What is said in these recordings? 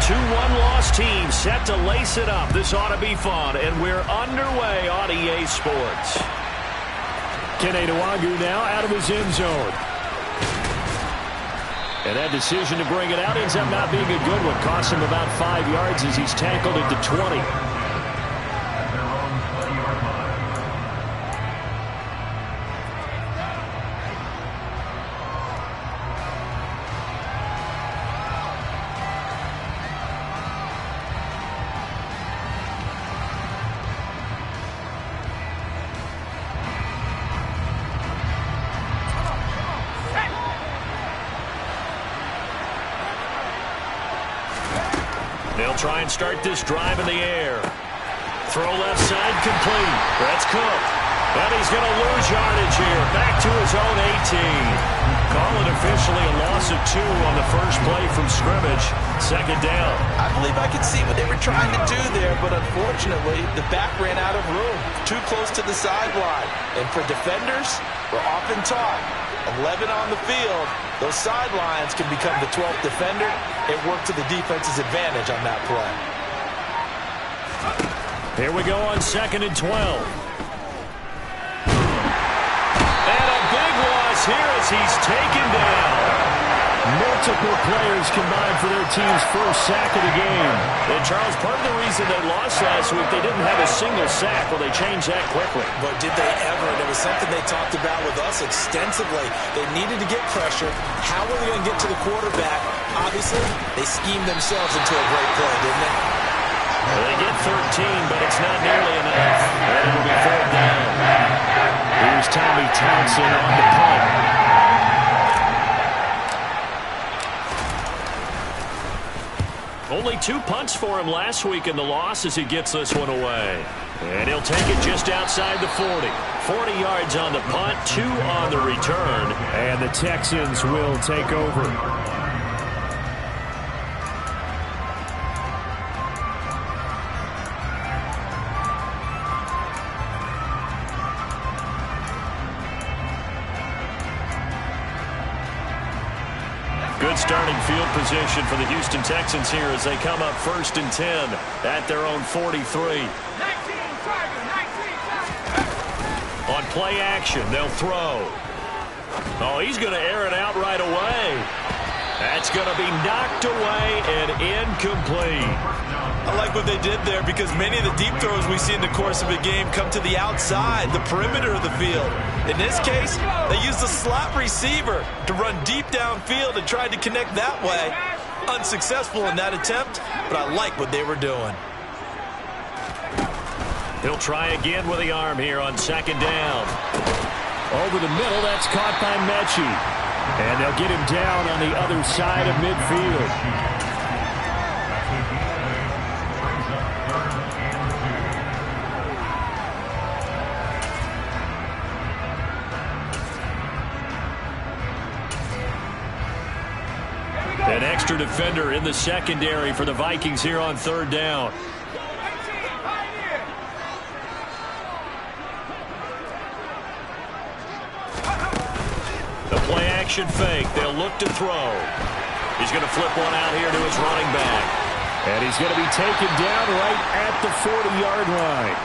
Two one-loss teams set to lace it up. This ought to be fun, and we're underway on EA Sports. Kene Nwangwu now out of his end zone. And that decision to bring it out ends up not being a good one. Costs him about 5 yards as he's tackled at the 20. They'll try and start this drive in the air. Throw left side complete. That's Cook. And he's going to lose yardage here. Back to his own 18. Call it officially a loss of 2 on the first play from scrimmage. Second down. I believe I could see what they were trying to do there, but unfortunately, the back ran out of room. Too close to the sideline. And for defenders, we're often taught 11 on the field, those sidelines can become the 12th defender. It worked to the defense's advantage on that play. Here we go on 2nd and 12. And a big loss here as he's taken down. Multiple players combined for their team's first sack of the game. And Charles, part of the reason they lost last week, they didn't have a single sack. Well, they changed that quickly. But did they ever? There was something they talked about with us extensively. They needed to get pressure. How were they going to get to the quarterback? Obviously, they schemed themselves into a great play, didn't they? Well, they get 13, but it's not nearly enough. And it'll be 4th down. Here's Tommy Thompson on the punt. Only 2 punts for him last week in the loss as he gets this one away. And he'll take it just outside the 40. 40 yards on the punt, 2 on the return. And the Texans will take over. Good starting field position for the Houston Texans here as they come up 1st and 10 at their own 43. On play action, they'll throw. Oh, he's going to air it out right away. That's going to be knocked away and incomplete. I like what they did there because many of the deep throws we see in the course of a game come to the outside, the perimeter of the field. In this case, they used a slot receiver to run deep downfield and tried to connect that way. Unsuccessful in that attempt, but I like what they were doing. He'll try again with the arm here on 2nd down. Over the middle, that's caught by Mechie. And they'll get him down on the other side of midfield. An extra defender in the secondary for the Vikings here on 3rd down. The play action fake. They'll look to throw. He's going to flip one out here to his running back. And he's going to be taken down right at the 40-yard line.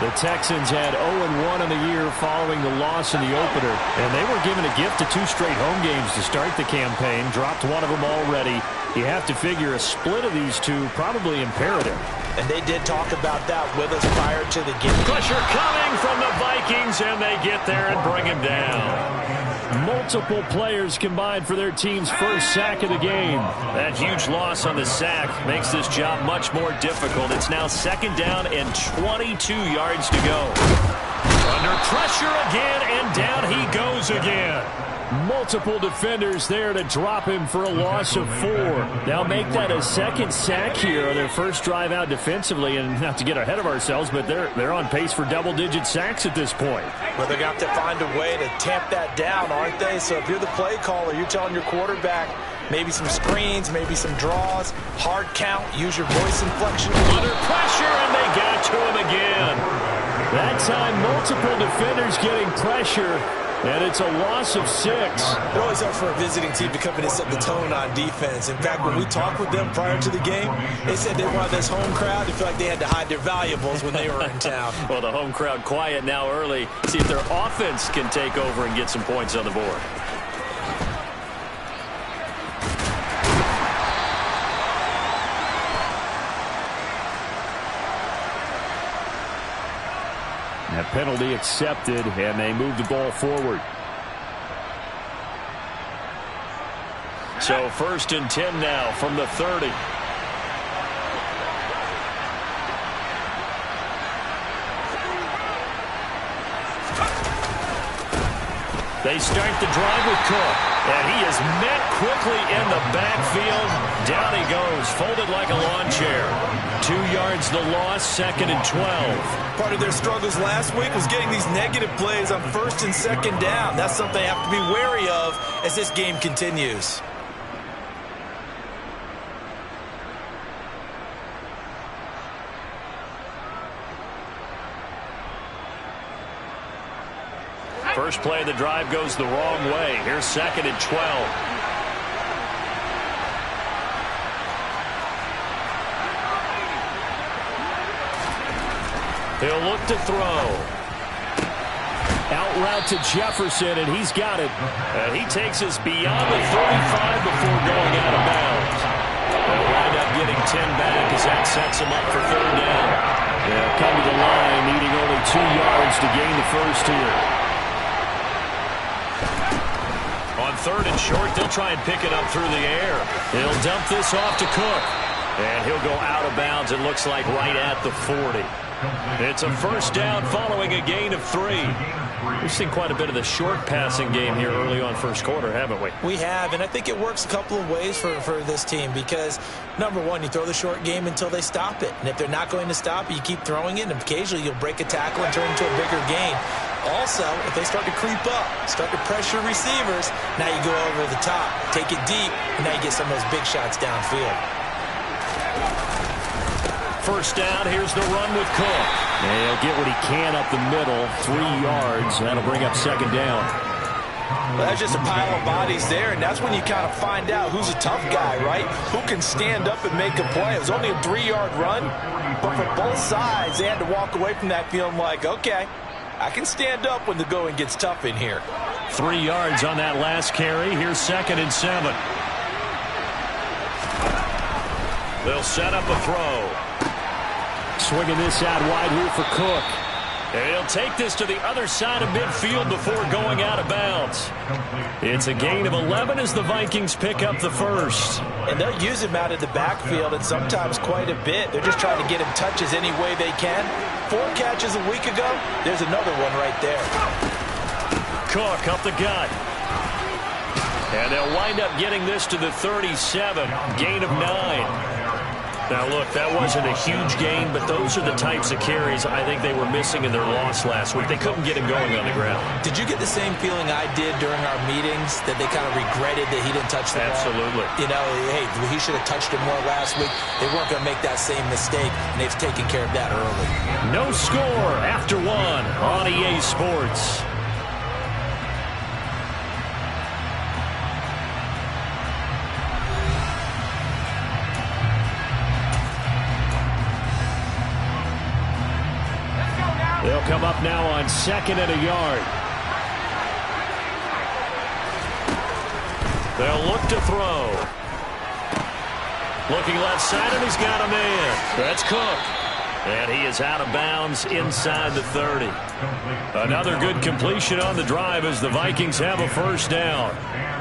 The Texans had 0-1 in the year following the loss in the opener, and they were given a gift of 2 straight home games to start the campaign. Dropped one of them already. You have to figure a split of these 2 probably imperative. And they did talk about that with us prior to the game. Pressure coming from the Vikings, and they get there and bring him down. Multiple players combined for their team's first sack of the game. That huge loss on the sack makes this job much more difficult. It's now 2nd down and 22 yards to go. Under pressure again, and down he goes again. Multiple defenders there to drop him for a loss of 4. They'll make that a 2nd sack here on their first drive out defensively, and not to get ahead of ourselves, but they're on pace for double-digit sacks at this point. Well, they're going to have to find a way to tamp that down, aren't they? So if you're the play caller, you're telling your quarterback maybe some screens, maybe some draws, hard count, use your voice inflection. Under pressure, and they got to him again. That time, multiple defenders getting pressure. And it's a loss of 6. It always helps for a visiting team to come in and set the tone on defense. In fact, when we talked with them prior to the game, they said they wanted this home crowd to feel like they had to hide their valuables when they were in town. Well, the home crowd quiet now early. See if their offense can take over and get some points on the board. That penalty accepted, and they move the ball forward. So 1st and 10 now from the 30. They start the drive with Cook, and he is met quickly in the backfield. Down he goes, folded like a lawn chair. 2 yards the loss, 2nd and 12. Part of their struggles last week was getting these negative plays on 1st and 2nd down. That's something they have to be wary of as this game continues. First play of the drive goes the wrong way. Here's 2nd and 12. He'll look to throw. Out route to Jefferson, and he's got it. And he takes us beyond the 35 before going out of bounds. They'll wind up getting 10 back as that sets him up for 3rd down. They'll come to the line, needing only 2 yards to gain the first here. On 3rd and short, they'll try and pick it up through the air. He'll dump this off to Cook. And he'll go out of bounds, it looks like, right at the 40. It's a 1st down following a gain of 3. We've seen quite a bit of the short passing game here early on 1st quarter, haven't we? We have, and I think it works a couple of ways for this team because, number one, you throw the short game until they stop it. And if they're not going to stop it, you keep throwing it, and occasionally you'll break a tackle and turn it into a bigger gain. Also, if they start to creep up, start to pressure receivers, now you go over the top, take it deep, and now you get some of those big shots downfield. 1st down, here's the run with Cook. And he'll get what he can up the middle, 3 yards. That'll bring up 2nd down. Well, that's just a pile of bodies there, and that's when you kind of find out who's a tough guy, right? Who can stand up and make a play. It was only a 3-yard run, but for both sides, they had to walk away from that feeling like, okay, I can stand up when the going gets tough in here. 3 yards on that last carry. Here's 2nd and 7. They'll set up a throw. Swinging this out wide here for Cook. And he'll take this to the other side of midfield before going out of bounds. It's a gain of 11 as the Vikings pick up the 1st. And they'll use him out of the backfield, and sometimes quite a bit. They're just trying to get him touches any way they can. 4 catches a week ago. There's another one right there. Cook up the gut. And they'll wind up getting this to the 37. Gain of 9. Now, look, that wasn't a huge gain, but those are the types of carries I think they were missing in their loss last week. They couldn't get him going on the ground. Did you get the same feeling I did during our meetings, that they kind of regretted that he didn't touch the ball? Absolutely. You know, hey, he should have touched it more last week. They weren't going to make that same mistake, and they've taken care of that early. No score after 1 on EA Sports. They'll come up now on 2nd and a yard. They'll look to throw. Looking left side, and he's got a man. That's Cook. And he is out of bounds inside the 30. Another good completion on the drive as the Vikings have a 1st down.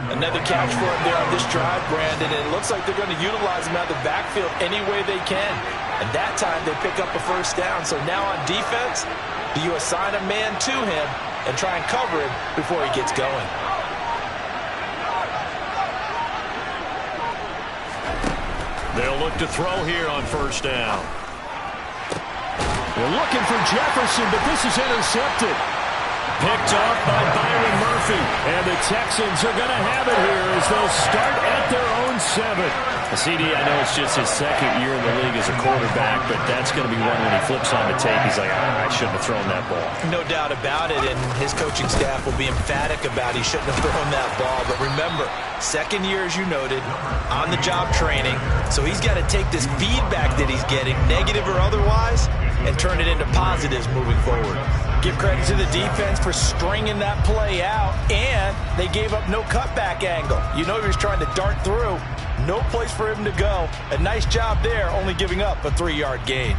Another catch for him there on this drive, Brandon. And it looks like they're going to utilize him out of the backfield any way they can. And that time they pick up a 1st down. So now on defense, do you assign a man to him and try and cover him before he gets going? They'll look to throw here on 1st down. They're looking for Jefferson, but this is intercepted. Picked off by Byron Murphy. And the Texans are going to have it here as they'll start at their own 7. CD, I know it's just his second year in the league as a quarterback, but that's going to be one when he flips on the tape. He's like, I shouldn't have thrown that ball. No doubt about it, and his coaching staff will be emphatic about he shouldn't have thrown that ball. But remember, second year, as you noted, on-the-job training, so he's got to take this feedback that he's getting, negative or otherwise, and turn it into positives moving forward. Give credit to the defense for stringing that play out, and they gave up no cutback angle. You know he was trying to dart through. No place for him to go. A nice job there, only giving up a 3-yard gain.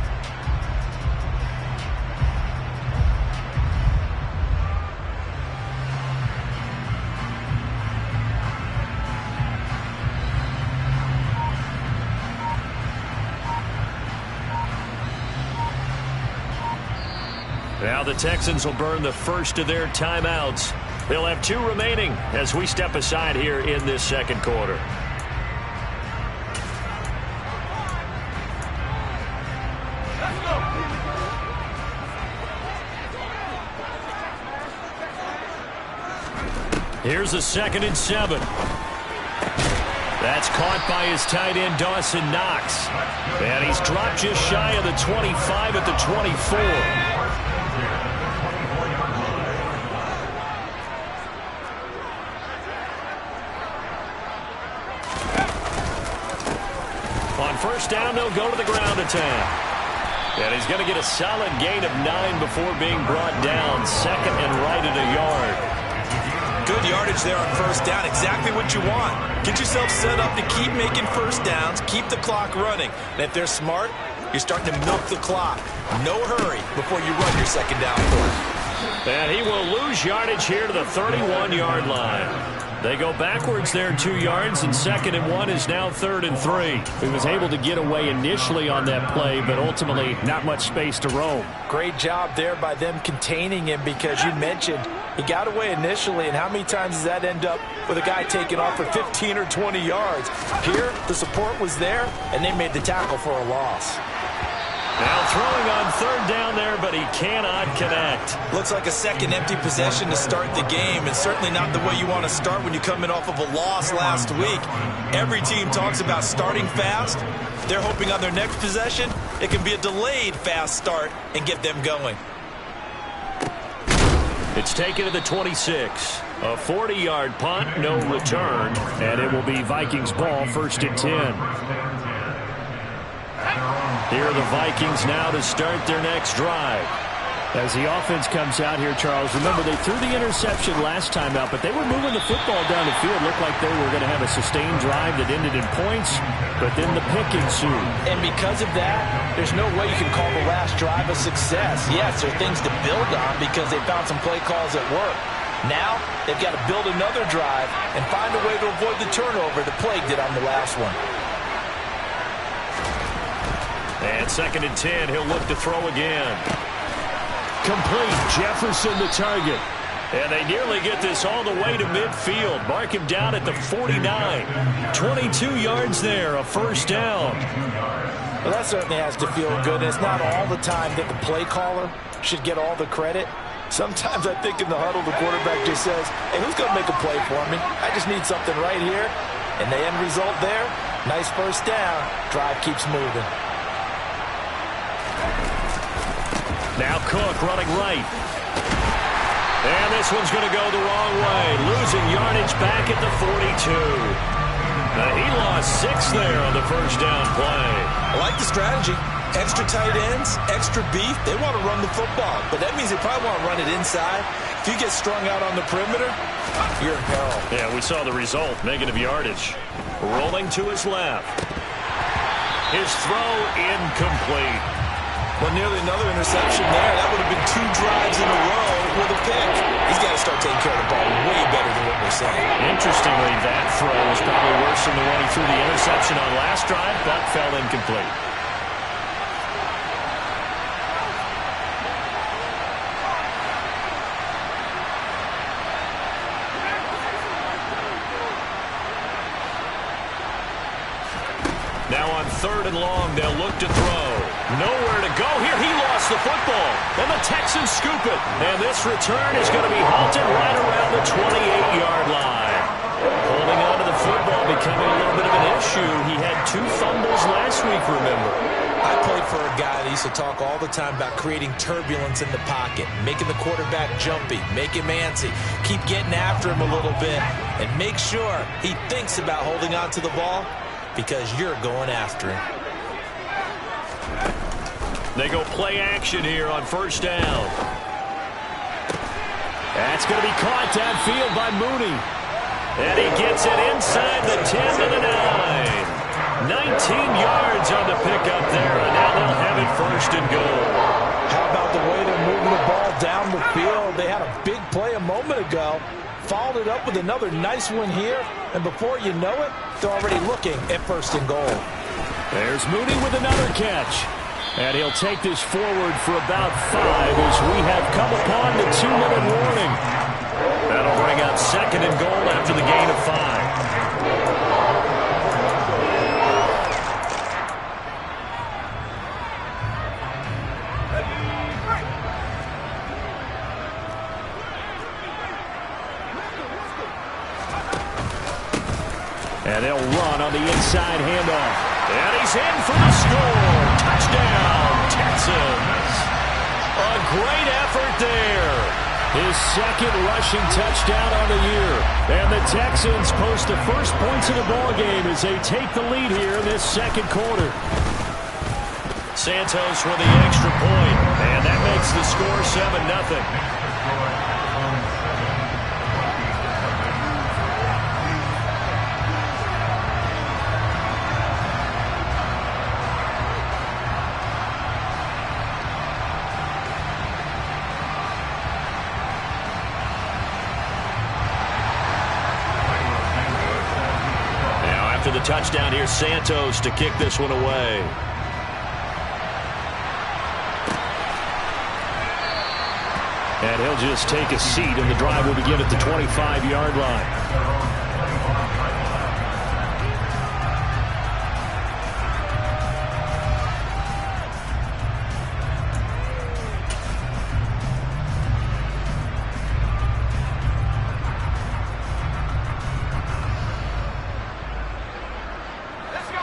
Now the Texans will burn the first of their timeouts. They'll have 2 remaining as we step aside here in this second quarter. Here's a 2nd and 7. That's caught by his tight end, Dawson Knox. And he's dropped just shy of the 25 at the 24. On first down, they'll go to the ground attack. And he's going to get a solid gain of 9 before being brought down. 2nd and right at a yard. Good yardage there on first down. Exactly what you want. Get yourself set up to keep making first downs, keep the clock running. And if they're smart, you're starting to milk the clock. No hurry before you run your second down for it. And he will lose yardage here to the 31-yard line. They go backwards there 2 yards, and 2nd and 1 is now 3rd and 3. He was able to get away initially on that play, but ultimately not much space to roam. Great job there by them containing him, because you mentioned he got away initially, and how many times does that end up with a guy taking off for 15 or 20 yards? Here, the support was there, and they made the tackle for a loss. Now throwing on 3rd down there, but he cannot connect. Looks like a second empty possession to start the game, and certainly not the way you want to start when you're coming off of a loss last week. Every team talks about starting fast. They're hoping on their next possession it can be a delayed fast start and get them going. It's taken to the 26. A 40-yard punt, no return, and it will be Vikings ball, 1st and 10. Here are the Vikings now to start their next drive. As the offense comes out here, Charles, remember they threw the interception last time out, but they were moving the football down the field. Looked like they were going to have a sustained drive that ended in points, but then the pick ensued. And because of that, there's no way you can call the last drive a success. Yes, there are things to build on because they found some play calls at work. Now, they've got to build another drive and find a way to avoid the turnover that plagued it on the last one. And 2nd and 10, he'll look to throw again. Complete, Jefferson the target. And they nearly get this all the way to midfield. Mark him down at the 49. 22 yards there, a 1st down. Well, that certainly has to feel good. And it's not all the time that the play caller should get all the credit. Sometimes I think in the huddle, the quarterback just says, hey, who's going to make a play for me? I just need something right here. And the end result there, nice 1st down. Drive keeps moving. Now Cook running right. And this one's going to go the wrong way. Losing yardage back at the 42. He lost 6 there on the 1st down play. I like the strategy. Extra tight ends, extra beef. They want to run the football, but that means they probably want to run it inside. If you get strung out on the perimeter, you're in peril. Yeah, we saw the result. Negative yardage. Rolling to his left. His throw incomplete. Well, nearly another interception there. That would have been 2 drives in a row with a pick. He's got to start taking care of the ball way better than what we're saying. Interestingly, that throw was probably worse than the one he threw the interception on last drive, but fell incomplete. Now on 3rd and long, they'll look to throw. Nowhere to go here. He lost the football. And the Texans scoop it. And this return is going to be halted right around the 28-yard line. Holding on to the football becoming a little bit of an issue. He had 2 fumbles last week, remember. I played for a guy that used to talk all the time about creating turbulence in the pocket, making the quarterback jumpy, make him antsy, keep getting after him a little bit, and make sure he thinks about holding on to the ball because you're going after him. They go play action here on first down. That's going to be caught downfield by Mooney. And he gets it inside the 10 to the 9. 19 yards on the pickup there, and now they'll have it first and goal. How about the way they're moving the ball down the field? They had a big play a moment ago, followed it up with another nice one here, and before you know it, they're already looking at first and goal. There's Mooney with another catch. And he'll take this forward for about 5 as we have come upon the 2-minute warning. That'll bring up second and goal after the gain of 5. And they'll run on the inside handoff. And he's in for the score. Touchdown, Texans. A great effort there. His second rushing touchdown on the year. And the Texans post the first points of the ballgame as they take the lead here in this second quarter. Santos with the extra point. And that makes the score 7-0. The touchdown here, Santos to kick this one away. And he'll just take a seat, and the drive will begin at the 25-yard line.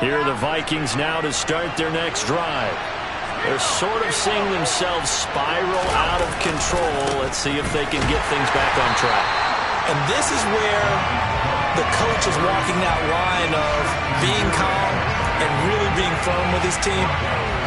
Here are the Vikings now to start their next drive. They're sort of seeing themselves spiral out of control. Let's see if they can get things back on track. And this is where the coach is walking that line of being calm and really being firm with his team.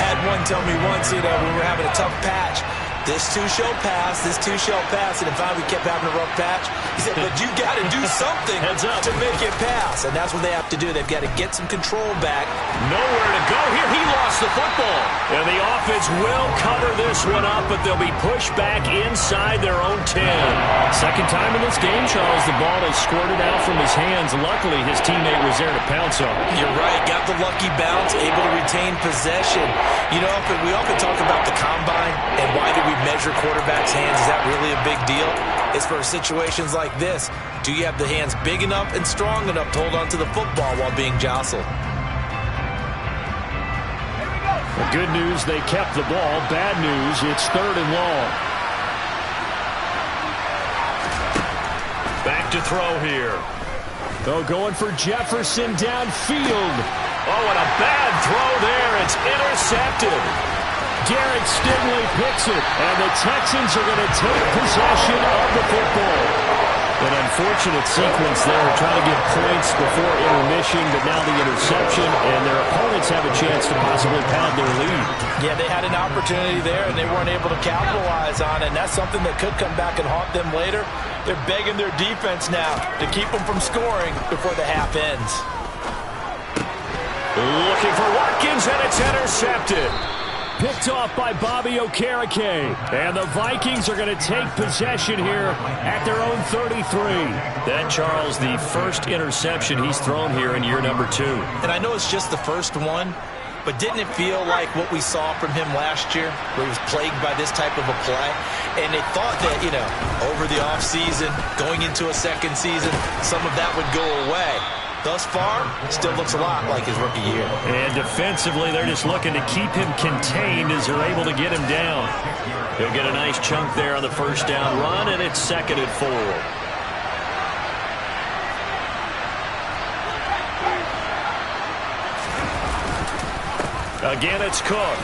Had one tell me once, when we were having a tough patch, this too shall pass, this too shall pass. And finally we kept having a rough patch. He said, but you got to do something to make it pass. And that's what they have to do. They've got to get some control back. Nowhere to go here. He lost the football. And the offense will cover this one up, but they'll be pushed back inside their own 10. Second time in this game, Charles, the ball has squirted out from his hands. Luckily, his teammate was there to pounce on it. You're right. Got the lucky bounce, able to retain possession. We often talk about the combine and why do we measure quarterbacks' hands. Is that really a big deal? It's for situations like this. Do you have the hands big enough and strong enough to hold on to the football while being jostled? The good news, they kept the ball. Bad news, it's third and long. Back to throw here. They're going for Jefferson downfield. Oh, and a bad throw there. It's intercepted. Garrett Stingley picks it, and the Texans are going to take possession of the football. An unfortunate sequence there, trying to get points before intermission, but now the interception, and their opponents have a chance to possibly pound their lead. Yeah, they had an opportunity there, and they weren't able to capitalize on it, and that's something that could come back and haunt them later. They're begging their defense now to keep them from scoring before the half ends. Looking for Watkins, and it's intercepted. Picked off by Bobby Okereke. And the Vikings are going to take possession here at their own 33. That, Charles, the first interception he's thrown here in year number 2. And I know it's just the first one, but didn't it feel like what we saw from him last year, where he was plagued by this type of a play? And they thought that, over the offseason, going into a second season, some of that would go away. Thus far, still looks a lot like his rookie year. And defensively, they're just looking to keep him contained as they're able to get him down. He'll get a nice chunk there on the first down run, and it's 2nd and 4. Again, it's Cook.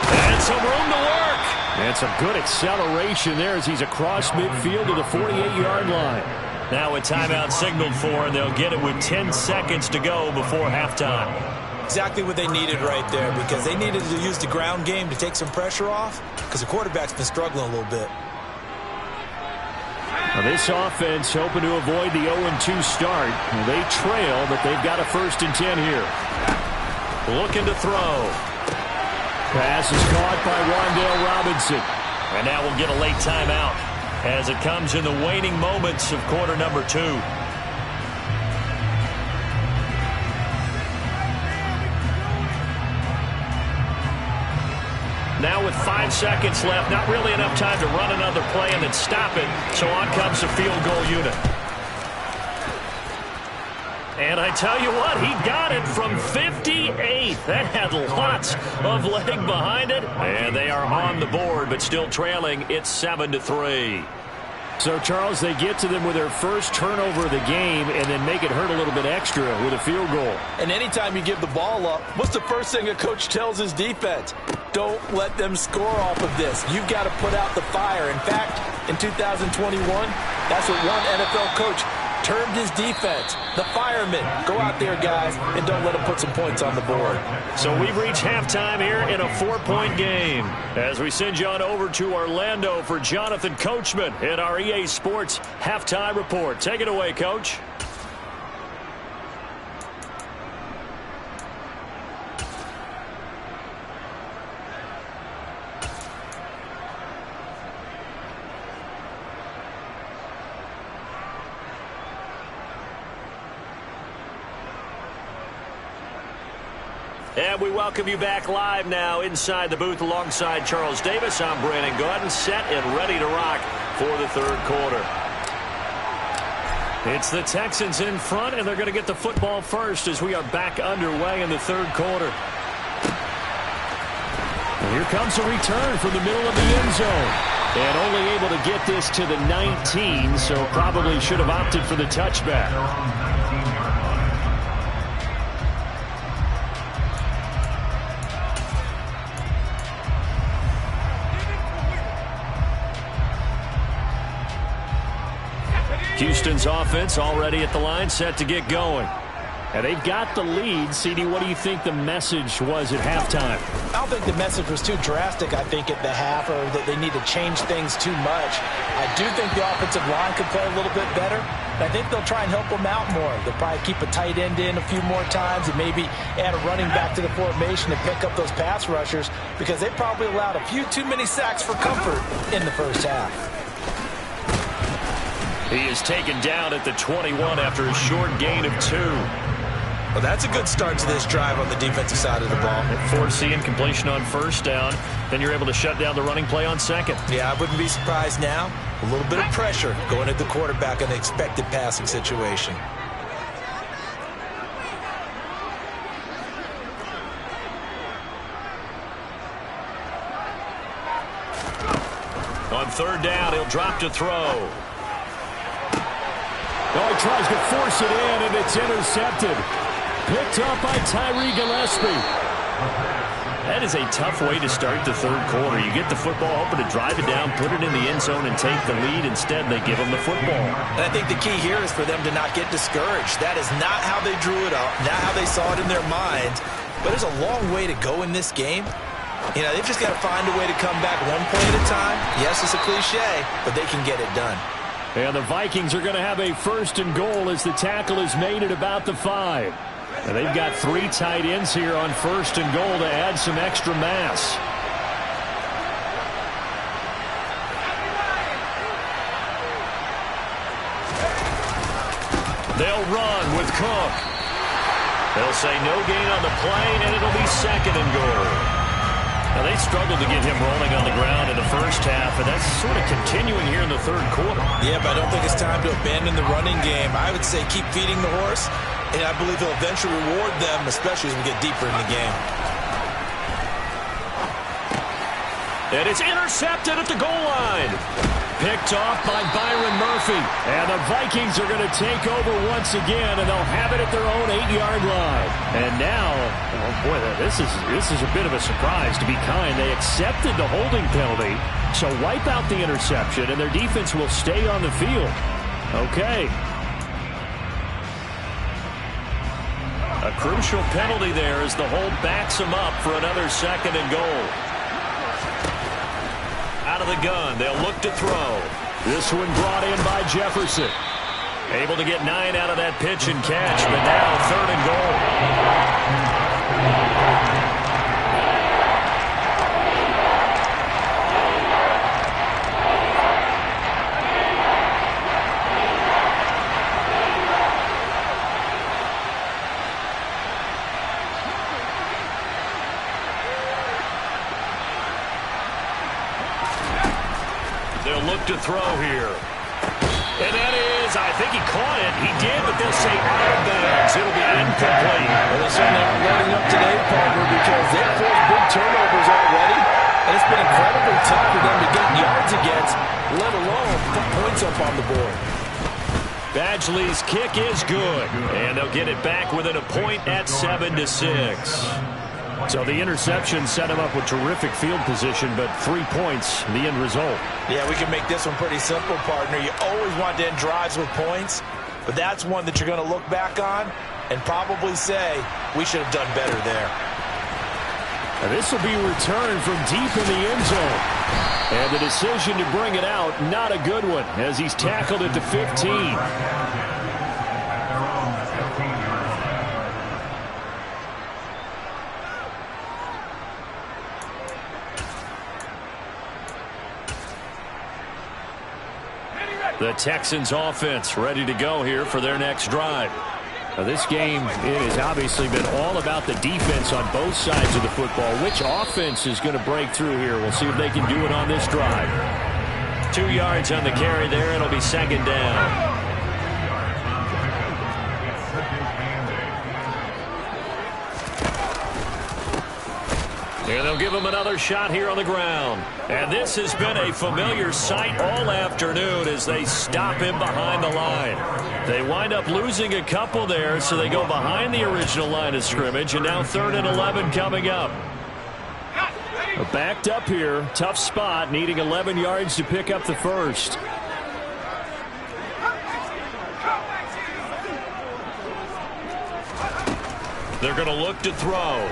And some room to work. And some good acceleration there as he's across midfield to the 48-yard line. Now a timeout signaled for, and they'll get it with 10 seconds to go before halftime. Exactly what they needed right there, because they needed to use the ground game to take some pressure off, because the quarterback's been struggling a little bit. Now this offense hoping to avoid the 0-2 start. They trail, but they've got a 1st and 10 here. Looking to throw. Pass is caught by Wan'Dale Robinson. And now we'll get a late timeout as it comes in the waning moments of quarter number 2. Now with 5 seconds left, not really enough time to run another play and then stop it. So on comes the field goal unit. And I tell you what, he got it from 58. That had lots of leg behind it. And they are on the board, but still trailing. It's 7-3. So, Charles, they get to them with their first turnover of the game and then make it hurt a little bit extra with a field goal. And anytime you give the ball up, what's the first thing a coach tells his defense? Don't let them score off of this. You've got to put out the fire. In fact, in 2021, that's what one NFL coach termed his defense, the firemen. Go out there, guys, and don't let them put some points on the board. So we've reached halftime here in a 4-point game. As we send you on over to Orlando for Jonathan Coachman in our EA Sports Halftime Report. Take it away, Coach. And we welcome you back live now inside the booth alongside Charles Davis. I'm Brandon Gaudin, set and ready to rock for the 3rd quarter. It's the Texans in front, and they're going to get the football first as we are back underway in the 3rd quarter. And here comes a return from the middle of the end zone. And only able to get this to the 19, so probably should have opted for the touchback. Houston's offense already at the line, set to get going. And they've got the lead. CD, what do you think the message was at halftime? I don't think the message was too drastic, I think, at the half, or that they need to change things too much. I do think the offensive line could play a little bit better. I think they'll try and help them out more. They'll probably keep a tight end in a few more times and maybe add a running back to the formation to pick up those pass rushers, because they probably allowed a few too many sacks for comfort in the first half. He is taken down at the 21 after a short gain of 2. Well, that's a good start to this drive on the defensive side of the ball. Forcing completion on first down. Then you're able to shut down the running play on second. Yeah, I wouldn't be surprised now. A little bit of pressure going at the quarterback in an expected passing situation. On 3rd down, he'll drop to throw. Oh, he tries to force it in, and it's intercepted. Picked up by Tyree Gillespie. That is a tough way to start the 3rd quarter. You get the football, hoping to drive it down, put it in the end zone, and take the lead. Instead, they give them the football. And I think the key here is for them to not get discouraged. That is not how they drew it up, not how they saw it in their minds. But there's a long way to go in this game. You know, they've just got to find a way to come back one play at a time. Yes, it's a cliche, but they can get it done. And the Vikings are going to have a 1st and goal as the tackle is made at about the 5. And they've got 3 tight ends here on 1st and goal to add some extra mass. They'll run with Cook. They'll say no gain on the play, and it'll be 2nd and goal. Now, they struggled to get him rolling on the ground in the first half, and that's sort of continuing here in the third quarter. Yeah, but I don't think it's time to abandon the running game. I would say keep feeding the horse, and I believe he'll eventually reward them, especially as we get deeper in the game. And it's intercepted at the goal line. Picked off by Byron Murphy. And the Vikings are going to take over once again, and they'll have it at their own 8-yard line. And now, oh boy, this is a bit of a surprise, to be kind. They accepted the holding penalty, so wipe out the interception, and their defense will stay on the field. Okay. A crucial penalty there as the hold backs them up for another 2nd and goal. Out of the gun, they'll look to throw. This one brought in by Jefferson. Able to get 9 out of that pitch and catch, but now 3rd and goal. They'll look to throw here. And that is, I think he caught it. He did, but they'll say out of bounds. It'll be incomplete. Well, they certainly aren't letting up today, Parker, because they've forced big turnovers already. And it's been incredibly tough for them to get yards against, let alone put points up on the board. Badgley's kick is good. And they'll get it back within a point at 7-6. So the interception set him up with terrific field position, but 3 points, the end result. Yeah, we can make this one pretty simple, partner. You always want to end drives with points, but that's one that you're going to look back on and probably say, we should have done better there. And this will be returned from deep in the end zone. And the decision to bring it out, not a good one, as he's tackled at the 15. The Texans offense ready to go here for their next drive. Now, this game, it has obviously been all about the defense on both sides of the football. Which offense is going to break through here? We'll see if they can do it on this drive. 2 yards on the carry there. It'll be 2nd down. And they'll give him another shot here on the ground. And this has been a familiar sight all afternoon as they stop him behind the line. They wind up losing a couple there, so they go behind the original line of scrimmage, and now 3rd and 11 coming up. Backed up here, tough spot, needing 11 yards to pick up the first. They're going to look to throw.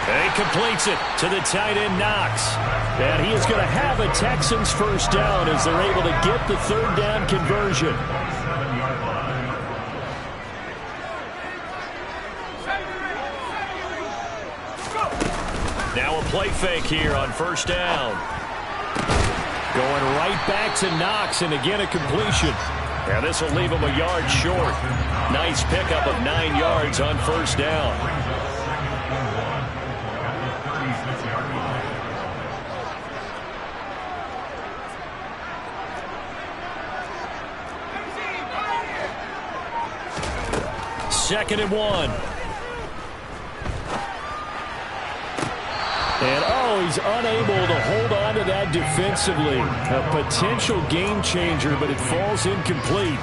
And he completes it to the tight end, Knox. And he is going to have a Texans first down as they're able to get the 3rd down conversion. Now a play fake here on 1st down. Going right back to Knox, and again a completion. And this will leave him a yard short. Nice pickup of 9 yards on 1st down. Second and 1. And, oh, he's unable to hold on to that defensively. A potential game changer, but it falls incomplete.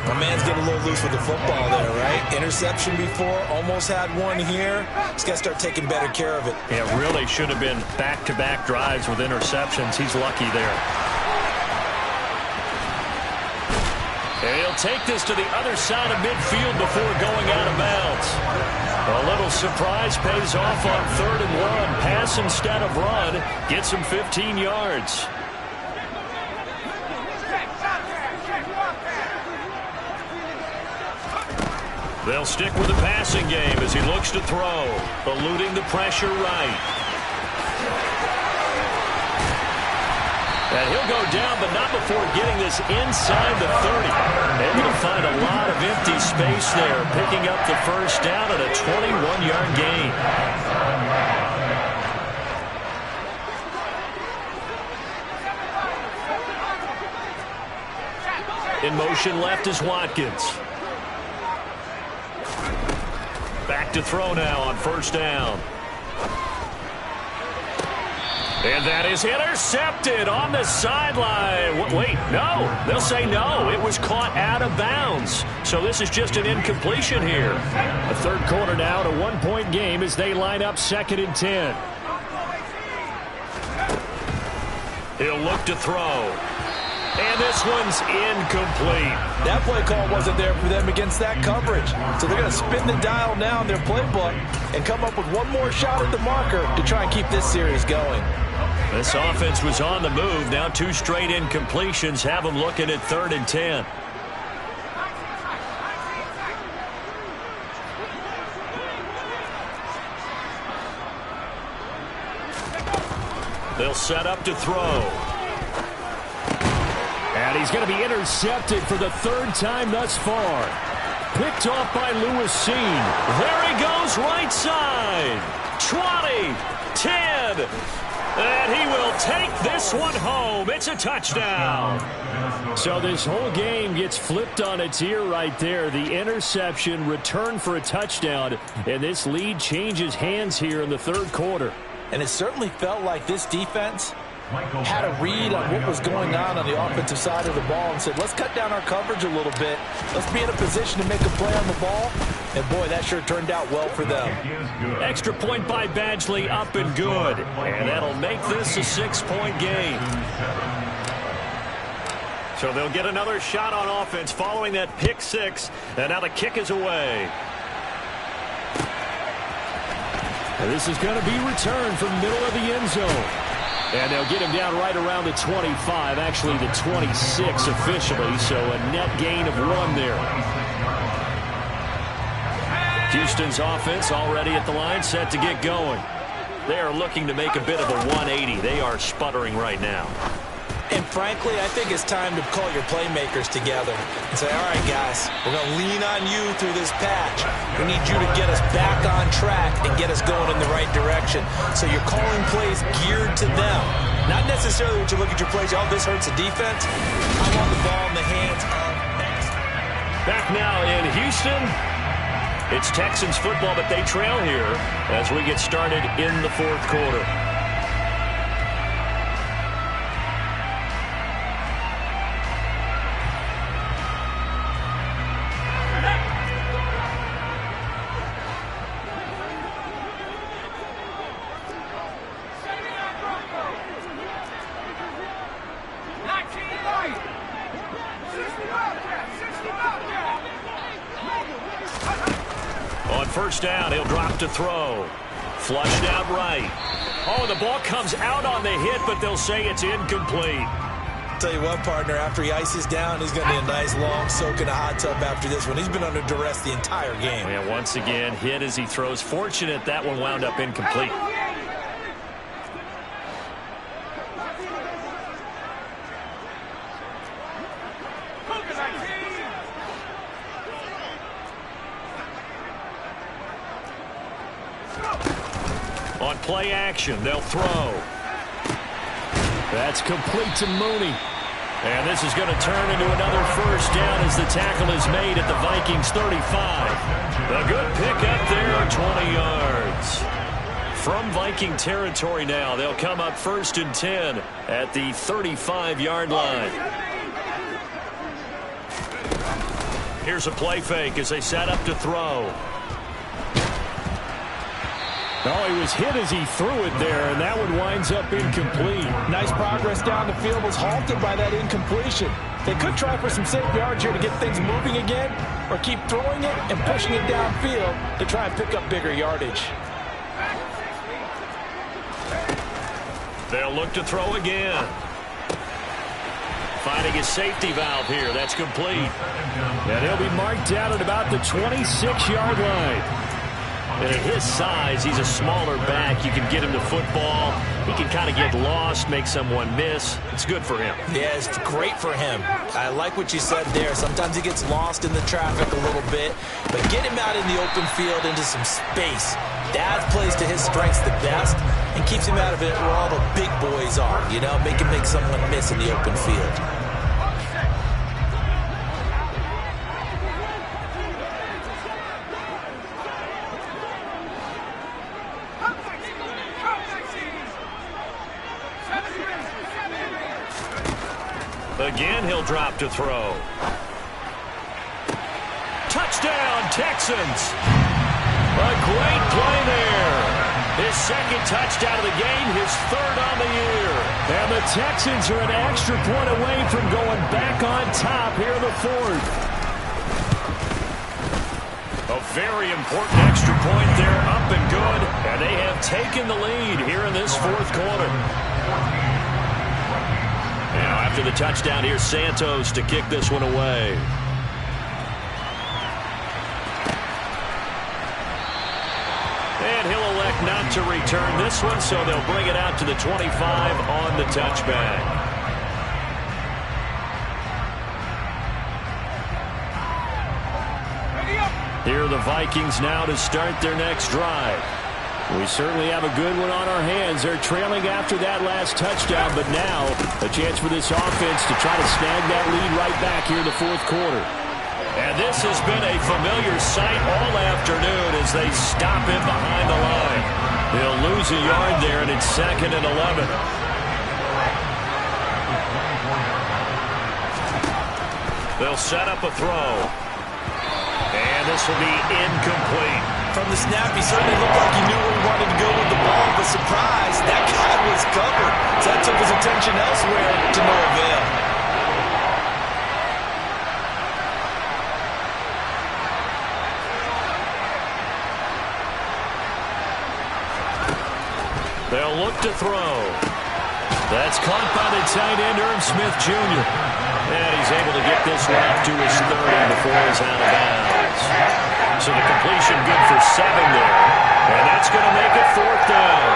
My man's getting a little loose with the football there, right? Interception before, almost had one here. He's got to start taking better care of it. Yeah, really should have been back-to-back drives with interceptions. He's lucky there. And he'll take this to the other side of midfield before going out of bounds. A little surprise pays off on 3rd and 1. Pass instead of run. Gets him 15 yards. They'll stick with the passing game as he looks to throw. Eluding the pressure right. And he'll go down, but not before getting this inside the 30. Able to find a lot of empty space there, picking up the first down and a 21-yard gain. In motion left is Watkins. Back to throw now on first down. And that is intercepted on the sideline. Wait, no. They'll say no. It was caught out of bounds. So this is just an incompletion here. A third quarter now, a one-point game as they line up 2nd and 10. He'll look to throw. And this one's incomplete. That play call wasn't there for them against that coverage. So they're going to spin the dial now in their playbook and come up with one more shot at the marker to try and keep this series going. This offense was on the move. Now 2 straight incompletions have them looking at 3rd and 10. They'll set up to throw. And he's going to be intercepted for the 3rd time thus far. Picked off by Lewis. There he goes, right side. 20, 10. And he will take this one home. It's a touchdown. So this whole game gets flipped on its ear right there. The interception, return for a touchdown. And this lead changes hands here in the 3rd quarter. And it certainly felt like this defense had a read on what was going on the offensive side of the ball and said, let's cut down our coverage a little bit. Let's be in a position to make a play on the ball. And, boy, that sure turned out well for them. Extra point by Badgley, up and good. And that'll make this a 6-point game. So they'll get another shot on offense following that pick 6. And now the kick is away. And this is going to be returned from middle of the end zone. And they'll get him down right around the 25, actually the 26 officially, so a net gain of 1 there. Houston's offense already at the line, set to get going. They are looking to make a bit of a 180. They are sputtering right now. And frankly, I think it's time to call your playmakers together and say, all right, guys, we're going to lean on you through this patch. We need you to get us back on track and get us going in the right direction. So you're calling plays geared to them. Not necessarily when you look at your plays, oh, this hurts the defense. I want the ball in the hands of X. Back now in Houston. It's Texans football, but they trail here as we get started in the 4th quarter. First down, he'll drop to throw. Flushed out right. Oh, the ball comes out on the hit, but they'll say it's incomplete. Tell you what, partner, after he ices down, he's going to be a nice long soak in a hot tub after this one. He's been under duress the entire game. And once again, hit as he throws. Fortunate that one wound up incomplete. On play action, they'll throw. That's complete to Mooney. And this is going to turn into another first down as the tackle is made at the Vikings 35. A good pickup there, 20 yards. From Viking territory now, they'll come up 1st and 10 at the 35-yard line. Here's a play fake as they set up to throw. Oh, he was hit as he threw it there, and that one winds up incomplete. Nice progress down the field, was halted by that incompletion. They could try for some safe yards here to get things moving again, or keep throwing it and pushing it downfield to try and pick up bigger yardage. They'll look to throw again. Finding his safety valve here. That's complete. And he'll be marked down at about the 26-yard line. And at his size, he's a smaller back. You can get him to football. He can kind of get lost, make someone miss. It's good for him. Yeah, it's great for him. I like what you said there. Sometimes he gets lost in the traffic a little bit, but get him out in the open field into some space. That plays to his strengths the best and keeps him out of it where all the big boys are, you know, make him make someone miss in the open field. Again, he'll drop to throw. Touchdown, Texans. A great play there. His second touchdown of the game, his third on the year. And the Texans are an extra point away from going back on top here in the fourth. A very important extra point there, up and good. And they have taken the lead here in this fourth quarter. Now after the touchdown, here's Santos to kick this one away. And he'll elect not to return this one, so they'll bring it out to the 25 on the touchback. Here are the Vikings now to start their next drive. We certainly have a good one on our hands. They're trailing after that last touchdown, but now a chance for this offense to try to snag that lead right back here in the fourth quarter. And this has been a familiar sight all afternoon as they stop him behind the line. He'll lose a yard there, and it's 2nd and 11. They'll set up a throw. And this will be incomplete. From the snap, he certainly looked like he knew where he wanted to go with the ball, but surprise, that guy was covered. So that took his attention elsewhere to no avail. They'll look to throw. That's caught by the tight end, Irv Smith Jr. And he's able to get this one up to his 30 before he's out of bounds. So the completion good for 7 there. And that's going to make it 4th down.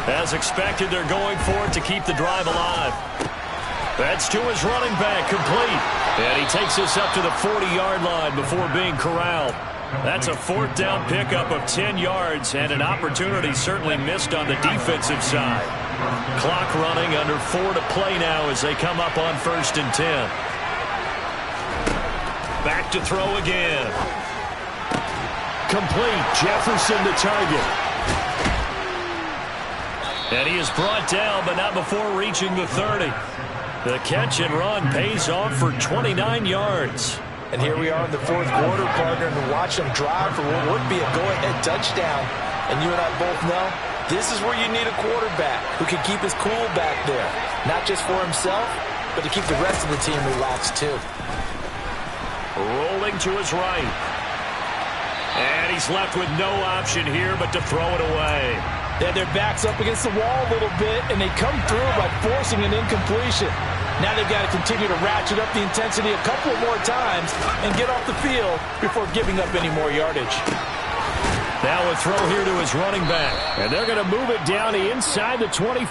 As expected, they're going for it to keep the drive alive. That's to his running back, complete. And he takes this up to the 40-yard line before being corralled. That's a 4th down pickup of 10 yards and an opportunity certainly missed on the defensive side. Clock running, under 4 to play now as they come up on 1st and 10. Back to throw again. Complete. Jefferson the target. And he is brought down, but not before reaching the 30. The catch and run pays off for 29 yards. And here we are in the fourth quarter, partner, and watch them drive for what would be a go-ahead touchdown. And you and I both know this is where you need a quarterback who can keep his cool back there. Not just for himself, but to keep the rest of the team relaxed too. Rolling to his right. And he's left with no option here but to throw it away. They had their backs up against the wall a little bit, and they come through by forcing an incompletion. Now they've got to continue to ratchet up the intensity a couple more times and get off the field before giving up any more yardage. Now a throw here to his running back. And they're going to move it down inside the 25.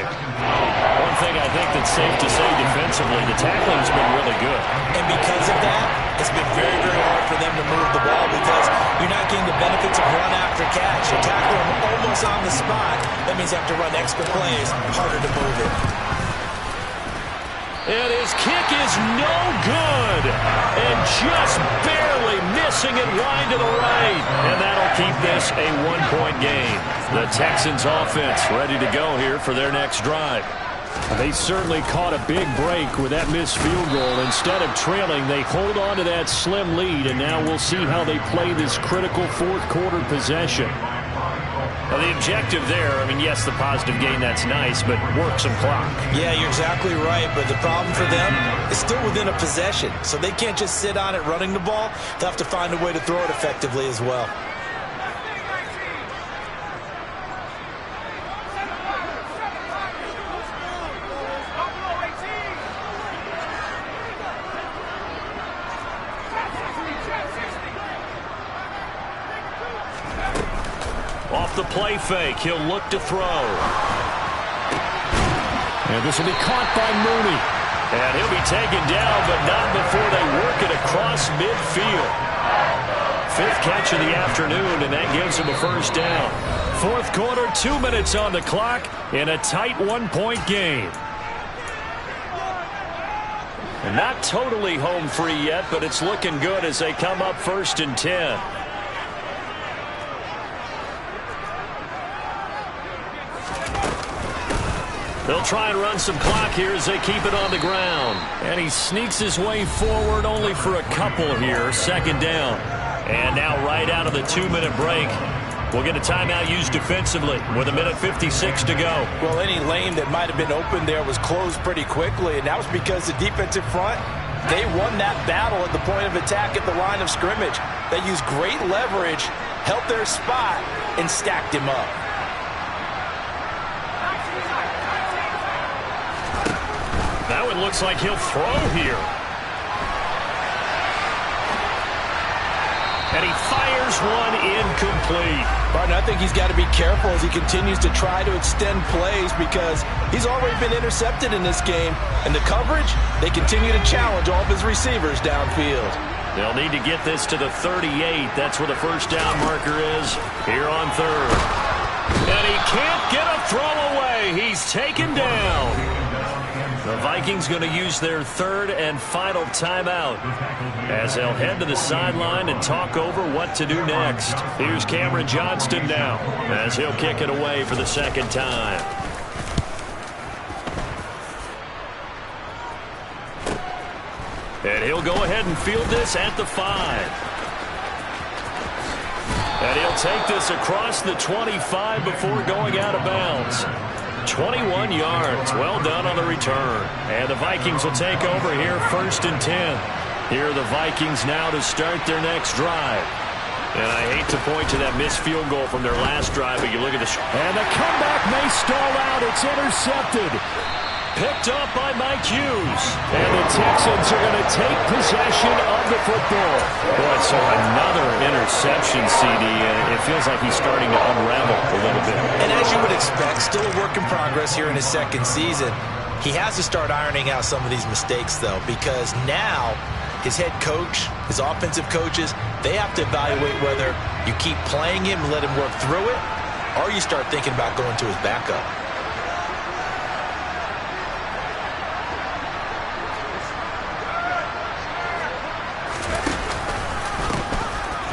One thing I think that's safe to say defensively, the tackling's been really good. And because of that, it's been very, very hard for them to move the ball because you're not getting the benefits of run after catch. You tackle them almost on the spot. That means you have to run extra plays, harder to move it. And his kick is no good. And just barely missing it wide to the right. And that'll keep this a one-point game. The Texans offense ready to go here for their next drive. They certainly caught a big break with that missed field goal. Instead of trailing, they hold on to that slim lead. And now we'll see how they play this critical fourth quarter possession. Now, the objective there, I mean, yes, the positive gain, that's nice, but work some clock. Yeah, you're exactly right, but the problem for them is still within a possession, so they can't just sit on it running the ball. They'll have to find a way to throw it effectively as well. Off the play fake, he'll look to throw. And this will be caught by Mooney. And he'll be taken down, but not before they work it across midfield. Fifth catch of the afternoon, and that gives him a first down. Fourth quarter, 2 minutes on the clock in a tight one-point game. And not totally home free yet, but it's looking good as they come up 1st and 10. They'll try and run some clock here as they keep it on the ground. And he sneaks his way forward only for a couple here. Second down. And now right out of the 2-minute break, we'll get a timeout used defensively with 1:56 to go. Well, any lane that might have been open there was closed pretty quickly, and that was because the defensive front, they won that battle at the point of attack at the line of scrimmage. They used great leverage, held their spot, and stacked him up. That one looks like he'll throw here. And he fires one incomplete. Martin, I think he's got to be careful as he continues to try to extend plays because he's already been intercepted in this game. And the coverage, they continue to challenge all of his receivers downfield. They'll need to get this to the 38. That's where the first down marker is here on third. And he can't get a throw away. He's taken down. The Vikings going to use their third and final timeout as they'll head to the sideline and talk over what to do next. Here's Cameron Johnston now as he'll kick it away for the second time. And he'll go ahead and field this at the 5. And he'll take this across the 25 before going out of bounds. 21 yards. Well done on the return. And the Vikings will take over here 1st and 10. Here are the Vikings now to start their next drive. And I hate to point to that missed field goal from their last drive, but you look at the... And the comeback may stall out. It's intercepted. Picked up by Mike Hughes. And the Texans are going to take possession of the football. Boy, so another interception, CD, and it feels like he's starting to unravel a little bit. And as you would expect, still a work in progress here in his second season. He has to start ironing out some of these mistakes, though, because now his head coach, his offensive coaches, they have to evaluate whether you keep playing him and let him work through it, or you start thinking about going to his backup.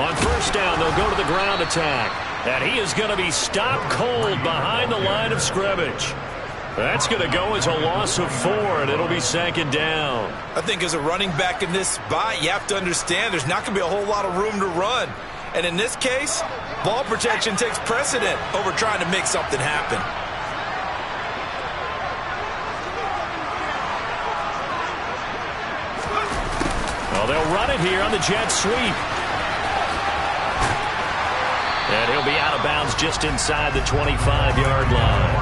On first down, they'll go to the ground attack. And he is going to be stopped cold behind the line of scrimmage. That's going to go as a loss of 4, and it'll be second down. I think as a running back in this spot, you have to understand there's not going to be a whole lot of room to run. And in this case, ball protection takes precedent over trying to make something happen. Well, they'll run it here on the jet sweep. And he'll be out of bounds just inside the 25-yard line.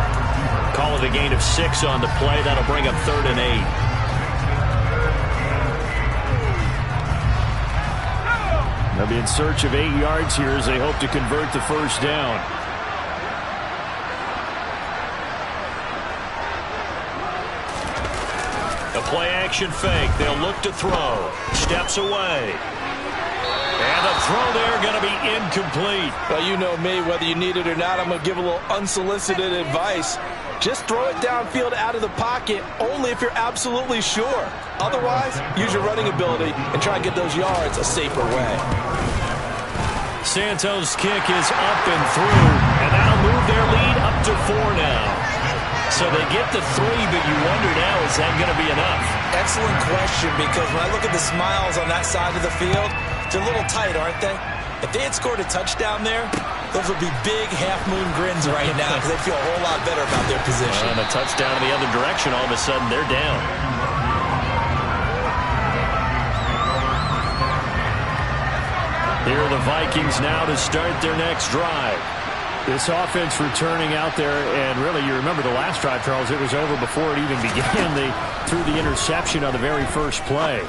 Call it a gain of 6 on the play. That'll bring up 3rd and 8. They'll be in search of 8 yards here as they hope to convert the first down. A play-action fake. They'll look to throw. Steps away. And the throw there going to be incomplete. Well, you know me, whether you need it or not, I'm going to give a little unsolicited advice. Just throw it downfield out of the pocket only if you're absolutely sure. Otherwise, use your running ability and try and get those yards a safer way. Santos' kick is up and through, and that'll move their lead up to 4 now. So they get the 3, but you wonder now, is that going to be enough? Excellent question, because when I look at the smiles on that side of the field, they're a little tight, aren't they? If they had scored a touchdown there, those would be big half-moon grins right now because they feel a whole lot better about their position. And a touchdown in the other direction, all of a sudden they're down. Here are the Vikings now to start their next drive. This offense returning out there, and really, you remember the last drive, Charles, it was over before it even began. They threw the interception on the very first play.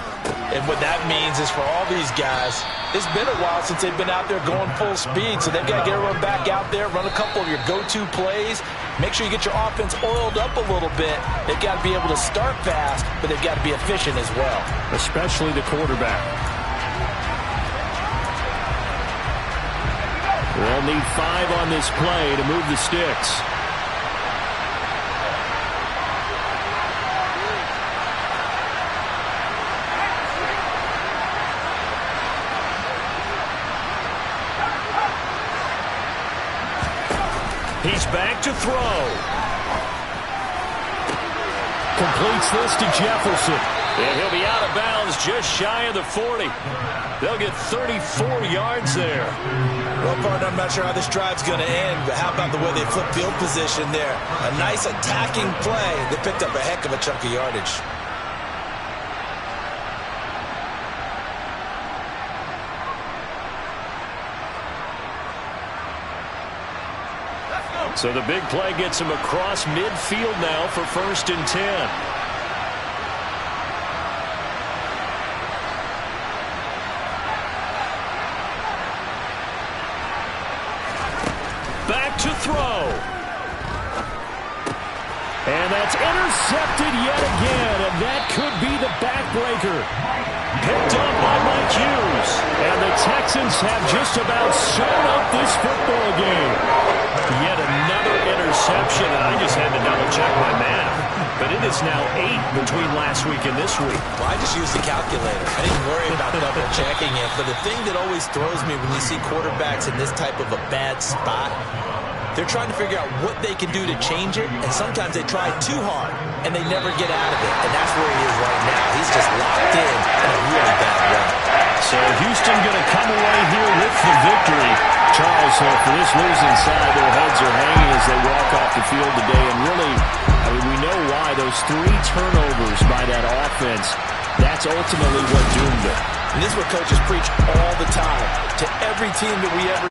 And what that means is for all these guys, it's been a while since they've been out there going full speed, so they've got to get everyone back out there, run a couple of your go-to plays, make sure you get your offense oiled up a little bit. They've got to be able to start fast, but they've got to be efficient as well. Especially the quarterback. They'll need 5 on this play to move the sticks. He's back to throw. Completes this to Jefferson. And he'll be out of bounds just shy of the 40. They'll get 34 yards there. Well, partner, I'm not sure how this drive's going to end, but how about the way they flip field position there? A nice attacking play. They picked up a heck of a chunk of yardage. So the big play gets him across midfield now for 1st and 10. Back to throw. And that's intercepted yet again, and that could be the backbreaker. Picked up by Mike Hughes. And the Texans have just about sewn up this football game. Yet another interception, and I just had to double-check my math. But it is now 8 between last week and this week. Well, I just used the calculator. I didn't worry about double-checking it. But the thing that always throws me when you see quarterbacks in this type of a bad spot, they're trying to figure out what they can do to change it, and sometimes they try too hard, and they never get out of it. And that's where he is right now. He's just locked in a really bad way. So Houston going to come away here with the victory. Charles, for this losing side, their heads are hanging as they walk off the field today. And really, I mean, we know why. Those 3 turnovers by that offense, that's ultimately what doomed them. And this is what coaches preach all the time to every team that we ever